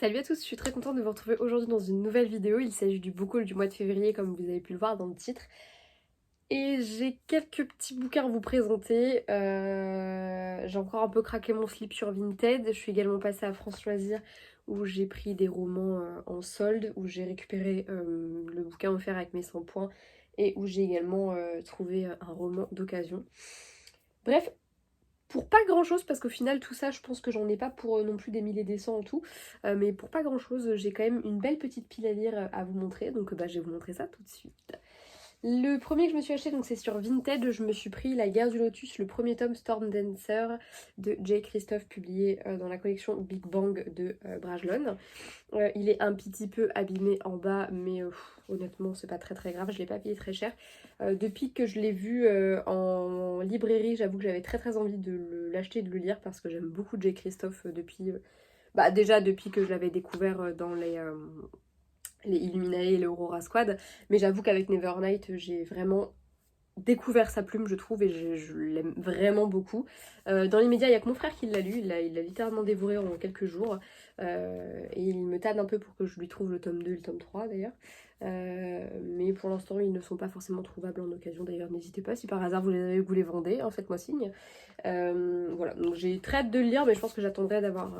Salut à tous, je suis très contente de vous retrouver aujourd'hui dans une nouvelle vidéo. Il s'agit du book haul du mois de février comme vous avez pu le voir dans le titre. Et j'ai quelques petits bouquins à vous présenter. J'ai encore un peu craqué mon slip sur Vinted. Je suis également passée à France Loisirs où j'ai pris des romans en solde, où j'ai récupéré le bouquin offert avec mes 100 points et où j'ai également trouvé un roman d'occasion. Bref, pour pas grand chose, parce qu'au final tout ça je pense que j'en ai pas pour non plus des milliers des cents en tout, mais pour pas grand chose j'ai quand même une belle petite pile à lire à vous montrer, donc je vais vous montrer ça tout de suite. Le premier que je me suis acheté, donc c'est sur Vinted, je me suis pris La Guerre du Lotus, le premier tome Storm Dancer de J. Christophe, publié dans la collection Big Bang de Brajlon. Il est un petit peu abîmé en bas, mais honnêtement c'est pas très grave, je l'ai pas payé très cher. Depuis que je l'ai vu en librairie, j'avoue que j'avais très envie de l'acheter et de le lire parce que j'aime beaucoup J. Christophe depuis... déjà depuis que je l'avais découvert dans les Illuminae et l'Aurora Squad, mais j'avoue qu'avec Nevernight j'ai vraiment découvert sa plume je trouve et je l'aime vraiment beaucoup. Dans les médias il n'y a que mon frère qui l'a lu, il l'a littéralement dévoré en quelques jours et il me tanne un peu pour que je lui trouve le tome 2 et le tome 3 d'ailleurs. Mais pour l'instant ils ne sont pas forcément trouvables en occasion, d'ailleurs n'hésitez pas si par hasard vous les avez, vous les vendez, hein, faites-moi signe. Voilà, donc j'ai très hâte de le lire, mais je pense que j'attendrai d'avoir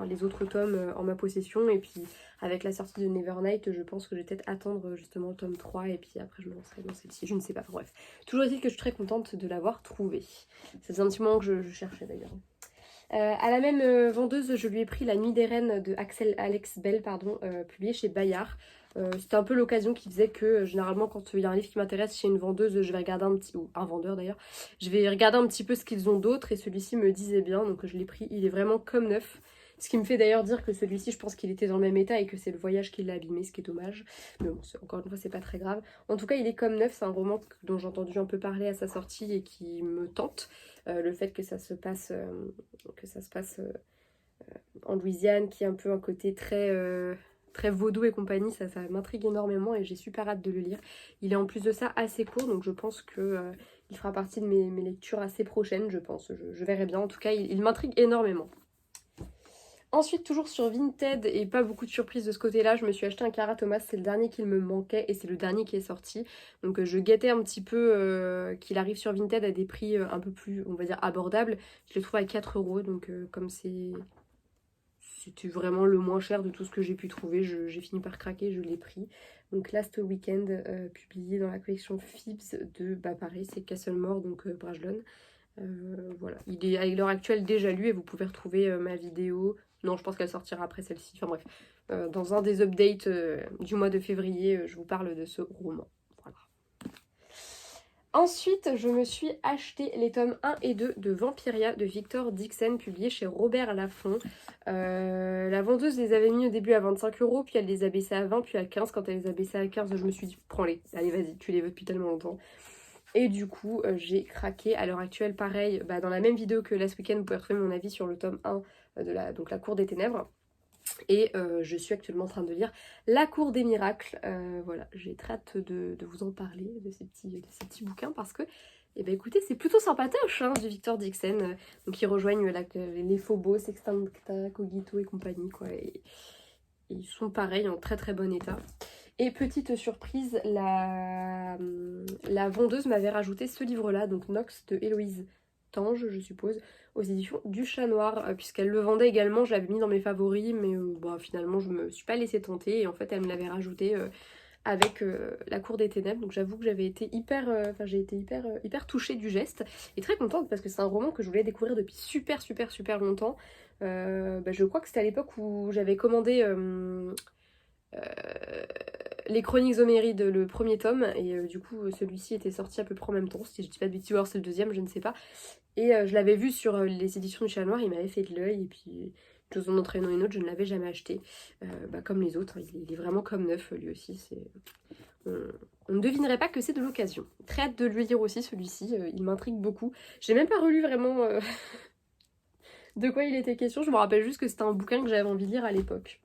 les autres tomes en ma possession, et puis avec la sortie de Nevernight je pense que je vais peut-être attendre justement le tome 3 et puis après je me lancerai dans celle-ci, je ne sais pas, enfin, bref. Toujours est-il que je suis très contente de l'avoir trouvé. Ça faisait un petit moment que je cherchais d'ailleurs. À la même vendeuse, je lui ai pris La Nuit des Reines de Axel Alex Bell, publié chez Bayard. C'était un peu l'occasion qui faisait que généralement quand il y a un livre qui m'intéresse chez une vendeuse, je vais regarder un petit, ou un vendeur d'ailleurs, je vais regarder un petit peu ce qu'ils ont d'autre, et celui-ci me disait bien, donc je l'ai pris. Il est vraiment comme neuf. Ce qui me fait d'ailleurs dire que celui-ci, je pense qu'il était dans le même état et que c'est le voyage qui l'a abîmé, ce qui est dommage. Mais bon, encore une fois, c'est pas très grave. En tout cas, il est comme neuf, c'est un roman dont j'ai entendu un peu parler à sa sortie et qui me tente. Le fait que ça se passe, en Louisiane, qui est un peu un côté très vaudou et compagnie, ça m'intrigue énormément et j'ai super hâte de le lire. Il est en plus de ça assez court, donc je pense que il fera partie de mes lectures assez prochaines, je pense. Je verrai bien, en tout cas, il m'intrigue énormément. Ensuite, toujours sur Vinted, et pas beaucoup de surprises de ce côté-là, je me suis acheté un Cara Thomas, c'est le dernier qu'il me manquait et c'est le dernier qui est sorti. Donc je guettais un petit peu qu'il arrive sur Vinted à des prix un peu plus, on va dire, abordables. Je le trouve à 4 €, donc comme c'était vraiment le moins cher de tout ce que j'ai pu trouver, j'ai fini par craquer, je l'ai pris. Donc Last Weekend, publié dans la collection Phibbs de, pareil, c'est Castlemore, donc Brajlon. Voilà, il est à l'heure actuelle déjà lu et vous pouvez retrouver ma vidéo. Non, je pense qu'elle sortira après celle-ci. Enfin bref, dans un des updates du mois de février, je vous parle de ce roman. Voilà. Ensuite, je me suis acheté les tomes 1 et 2 de Vampiria de Victor Dixon, publié chez Robert Laffont. La vendeuse les avait mis au début à 25 €, puis elle les a baissés à 20, puis à 15. Quand elle les a baissés à 15, je me suis dit, prends-les. Allez, vas-y, tu les veux depuis tellement longtemps. Et du coup, j'ai craqué. À l'heure actuelle, pareil, dans la même vidéo que Last Weekend, vous pouvez retrouver mon avis sur le tome 1 de donc la Cour des Ténèbres. Et je suis actuellement en train de lire La Cour des Miracles. Voilà, j'ai très hâte de vous en parler, de ces petits bouquins, parce que, eh ben, écoutez, c'est plutôt sympatoche, hein, du Victor Dixon. Donc ils rejoignent les Phobos, Sextanta, Cogito et compagnie, quoi. Et ils sont pareils, en très bon état. Et petite surprise, la vendeuse m'avait rajouté ce livre-là, donc Nox de Héloïse Tange, je suppose, aux éditions du Chat Noir, puisqu'elle le vendait également. Je l'avais mis dans mes favoris, mais finalement je me suis pas laissée tenter, et en fait elle me l'avait rajouté avec La Cour des Ténèbres. Donc j'avoue que j'avais été j'ai été hyper touchée du geste, et très contente parce que c'est un roman que je voulais découvrir depuis super longtemps. Je crois que c'était à l'époque où j'avais commandé les Chroniques Homérides, le premier tome, et du coup celui-ci était sorti à peu près en même temps, si je dis pas de bêtises, ou alors c'est le deuxième, je ne sais pas. Et je l'avais vu sur les éditions du Chat Noir, il m'avait fait de l'œil, et puis chose en entraînant une autre, je ne l'avais jamais acheté. Comme les autres, hein, il est vraiment comme neuf lui aussi. On ne devinerait pas que c'est de l'occasion. Très hâte de le lire aussi, celui-ci, il m'intrigue beaucoup. J'ai même pas relu vraiment de quoi il était question, je me rappelle juste que c'était un bouquin que j'avais envie de lire à l'époque.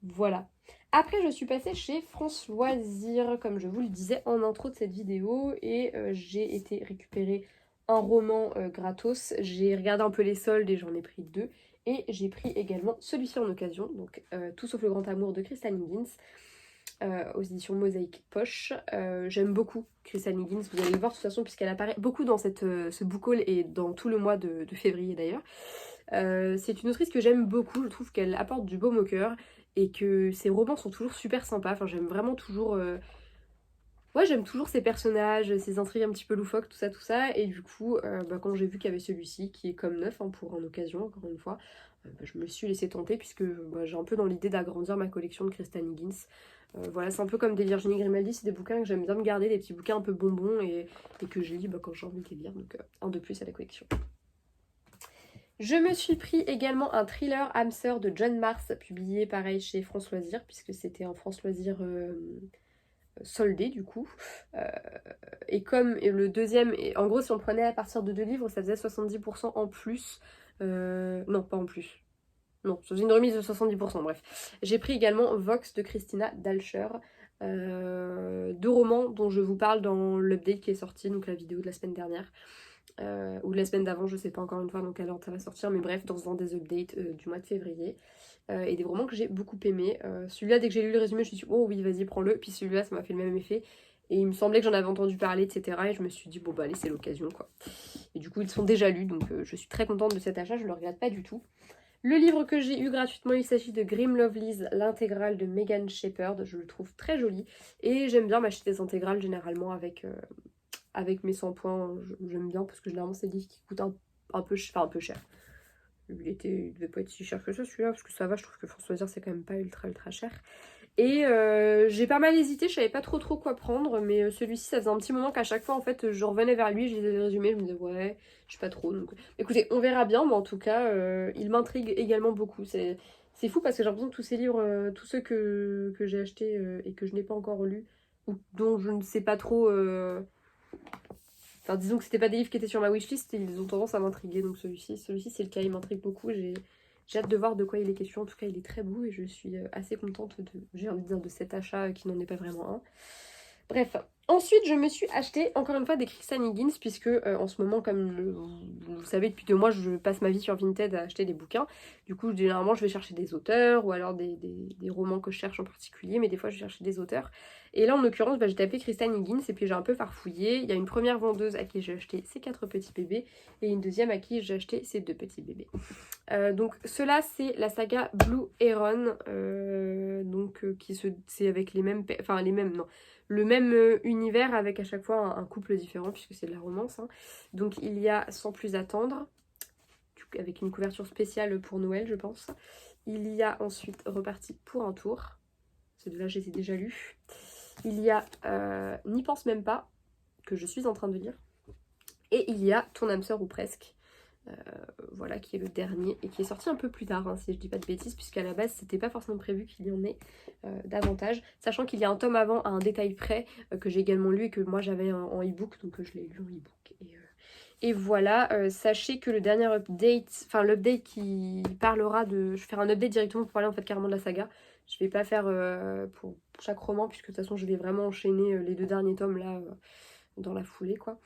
Voilà. Après, je suis passée chez France Loisirs, comme je vous le disais en intro de cette vidéo, et j'ai été récupérer un roman gratos. J'ai regardé un peu les soldes et j'en ai pris 2. Et j'ai pris également celui-ci en occasion, donc Tout sauf le grand amour de Christine Higgins, aux éditions Mosaïque Poche. J'aime beaucoup Christine Higgins, vous allez le voir de toute façon puisqu'elle apparaît beaucoup dans ce book haul et dans tout le mois de février d'ailleurs. C'est une autrice que j'aime beaucoup, je trouve qu'elle apporte du baume au cœur et que ses romans sont toujours super sympas, enfin j'aime vraiment toujours... Ouais, j'aime toujours ces personnages, ces intrigues un petit peu loufoques, tout ça. Et du coup, quand j'ai vu qu'il y avait celui-ci, qui est comme neuf hein, pour en occasion, encore une fois, je me suis laissée tenter puisque j'ai un peu dans l'idée d'agrandir ma collection de Christine Higgins. Voilà, c'est un peu comme des Virginie Grimaldi, c'est des bouquins que j'aime bien me garder, des petits bouquins un peu bonbons et que je lis quand j'ai envie de les lire. Donc un de plus à la collection. Je me suis pris également un thriller âme sœur de John Mars, publié pareil chez France Loisirs, puisque c'était un France Loisirs soldé du coup. Et comme le deuxième, en gros si on prenait à partir de 2 livres, ça faisait 70% en plus. Non, pas en plus. Non, ça faisait une remise de 70%, bref. J'ai pris également Vox de Christina Dalcher. 2 romans dont je vous parle dans l'update qui est sorti, donc la vidéo de la semaine dernière. Ou de la semaine d'avant, je sais pas encore une fois dans quelle ordre ça va sortir, mais bref, dans un des updates du mois de février. Et des romans que j'ai beaucoup aimé. Celui-là, dès que j'ai lu le résumé, je me suis dit, oh oui, vas-y, prends-le. Puis celui-là, ça m'a fait le même effet. Et il me semblait que j'en avais entendu parler, etc. Et je me suis dit, bon, bah allez, c'est l'occasion, quoi. Et du coup, ils sont déjà lus, donc je suis très contente de cet achat, je le regrette pas du tout. Le livre que j'ai eu gratuitement, il s'agit de Grim Lovelies, l'intégrale de Megan Shepherd. Je le trouve très joli. Et j'aime bien m'acheter des intégrales généralement avec mes 100 points. J'aime bien parce que généralement, c'est des livres qui coûtent un peu cher. Il devait pas être si cher que ça celui-là, parce que ça va, je trouve que François Loisirs c'est quand même pas ultra cher. Et j'ai pas mal hésité, je savais pas trop quoi prendre, mais celui-ci ça faisait un petit moment qu'à chaque fois en fait je revenais vers lui, je lisais le résumé, je me disais ouais, je sais pas trop. Donc écoutez, on verra bien, mais en tout cas il m'intrigue également beaucoup. C'est fou parce que j'ai l'impression que tous ces livres, tous ceux que j'ai achetés et que je n'ai pas encore lus, ou dont je ne sais pas trop... Enfin, disons que c'était pas des livres qui étaient sur ma wishlist, ils ont tendance à m'intriguer. Donc celui-ci c'est le cas, il m'intrigue beaucoup. J'ai hâte de voir de quoi il est question. En tout cas, il est très beau et je suis assez contente j'ai envie de dire, de cet achat qui n'en est pas vraiment un. Bref, ensuite je me suis acheté encore une fois des Christine Higgins puisque en ce moment, comme vous le savez, depuis 2 mois, je passe ma vie sur Vinted à acheter des bouquins. Du coup, généralement, je vais chercher des auteurs ou alors des romans que je cherche en particulier, mais des fois, je vais chercher des auteurs. Et là, en l'occurrence, j'ai tapé Christine Higgins et puis j'ai un peu farfouillé. Il y a une première vendeuse à qui j'ai acheté ces 4 petits bébés et une deuxième à qui j'ai acheté ces 2 petits bébés. Donc cela c'est la saga Blue Heron, c'est avec les mêmes, le même univers avec à chaque fois un couple différent puisque c'est de la romance. Hein. Donc il y a Sans plus attendre, avec une couverture spéciale pour Noël je pense. Il y a ensuite Reparti pour un tour, celui-là je les ai déjà lus. Il y a N'y pense même pas, que je suis en train de lire. Et il y a Ton âme sœur ou presque. Voilà, qui est le dernier et qui est sorti un peu plus tard, hein, si je dis pas de bêtises, puisqu'à la base c'était pas forcément prévu qu'il y en ait davantage, sachant qu'il y a un tome avant à un détail près que j'ai également lu et que moi j'avais en e-book, donc je l'ai lu en e-book. Et voilà, sachez que le dernier update, enfin l'update qui parlera de... Je vais faire un update directement pour parler en fait carrément de la saga. Je vais pas faire pour chaque roman, puisque de toute façon je vais vraiment enchaîner les 2 derniers tomes là dans la foulée quoi.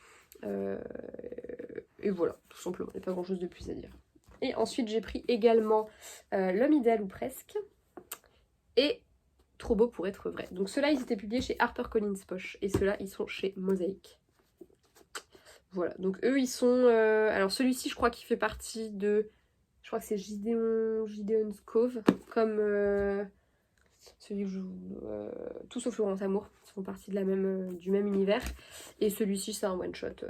Et voilà, tout simplement, il n'y a pas grand chose de plus à dire. Et ensuite j'ai pris également L'homme idéal ou presque et Trop beau pour être vrai. Donc ceux-là ils étaient publiés chez HarperCollins Poche et ceux-là ils sont chez Mosaïque. Voilà, donc eux ils sont... alors celui-ci je crois qu'il fait partie de... Je crois que c'est Gideon's Cove, comme celui que je... Tout sauf le grand amour, ils font partie de du même univers. Et celui-ci c'est un one-shot...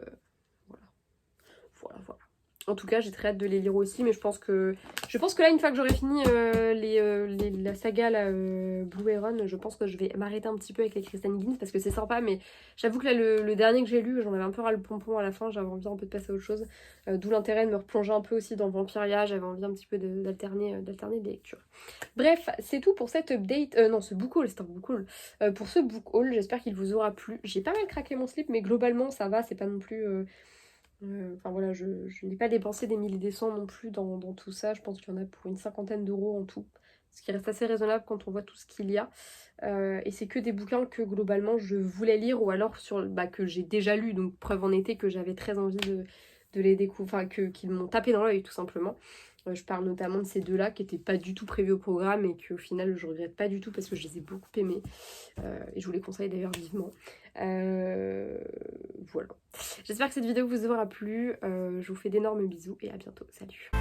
Voilà. En tout cas, j'ai très hâte de les lire aussi, mais je pense que là, une fois que j'aurai fini la saga Blue Heron, je pense que je vais m'arrêter un petit peu avec les Christine Higgins parce que c'est sympa, mais j'avoue que là, le dernier que j'ai lu, j'en avais un peu ras le pompon à la fin, j'avais envie un peu de passer à autre chose, d'où l'intérêt de me replonger un peu aussi dans Vampiria, j'avais envie un petit peu d'alterner des lectures. Bref, c'est tout pour cette update, non, ce book haul, c'est un book haul. Pour ce book haul, j'espère qu'il vous aura plu. J'ai pas mal craqué mon slip, mais globalement, ça va, c'est pas non plus... Enfin voilà, je n'ai pas dépensé des milliers et des cents non plus dans tout ça. Je pense qu'il y en a pour une 50aine d'euros en tout. Ce qui reste assez raisonnable quand on voit tout ce qu'il y a. Et c'est que des bouquins que globalement je voulais lire ou alors que j'ai déjà lu. Donc preuve en était que j'avais très envie de les découvrir, enfin qu'ils m'ont tapé dans l'œil tout simplement. Je parle notamment de ces deux-là qui n'étaient pas du tout prévus au programme et qu'au final je regrette pas du tout parce que je les ai beaucoup aimés. Et je vous les conseille d'ailleurs vivement. Voilà. J'espère que cette vidéo vous aura plu. Je vous fais d'énormes bisous et à bientôt. Salut!